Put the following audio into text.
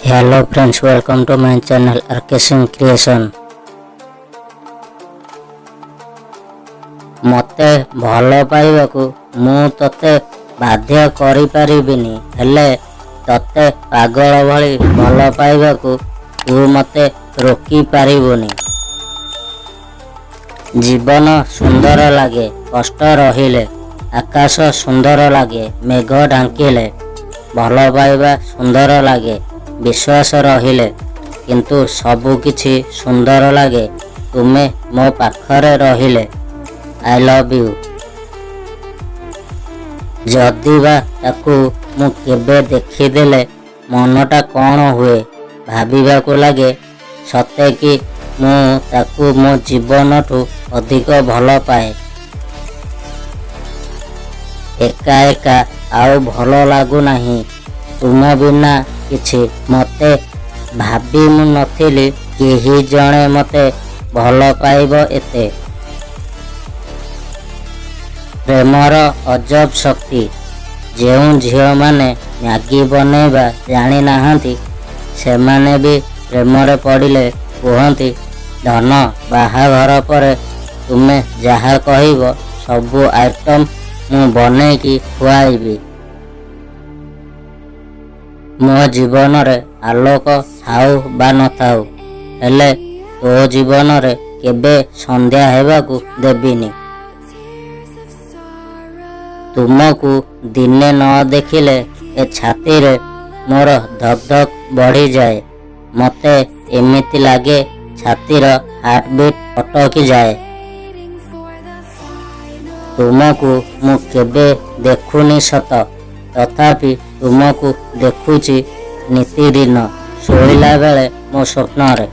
Hello friends, welcome to my channel RK Singh Creation। मते भल पाइबाकू मु तते बाध्य करि परिबिनी, हेले तते पागल भली भल पाइबाकू तू मते रोकी पारिबुनी। जीवन सुंदर लागे कष्ट रहिले, आकाश सुंदर लागे मेघ ढांकिले, भल पाइबा सुंदर लागे विश्वास रहिले, किंतु सबु किछि सुंदर लागे तुमे मो पाखरे रहिले। I love you. जदिबा ताकू मु केबे देखिदेले मनटा कौन हुए, भाबिबाकू लागे सते कि मु ताकू मो जीवनठू अधिक भल पाए। एका एका आउ भल लागू नाही, तुम बिना किछि मते भाबी मु नथिली केही जणे मते भल पाइब एते। प्रेमर अजब शक्ति, जेउ झियो माने मैगी बनेबा जानी नाहंती सेमाने भी प्रेमरे पड़िले कुहंती धन बाहाघर परे तुमे जहा कहिब सबु आइटम मु बनेकी खुआइबी। मो जीवन रे आलोक थाउ बा न थाउ, हेले तो जीवन रे केबे संध्या हेबाकू देबिनी। तुमको दिने न देखिले ए छाती रे मोर धक धक बढ़ी जाए, मते एमिति लागे छातीर हार्टबीट अटकी जाए। तुमको मु केबे देखुनी सत, तथापि तुमको देखुची नीतिदिन शोइला बेले मो स्वप्न रे।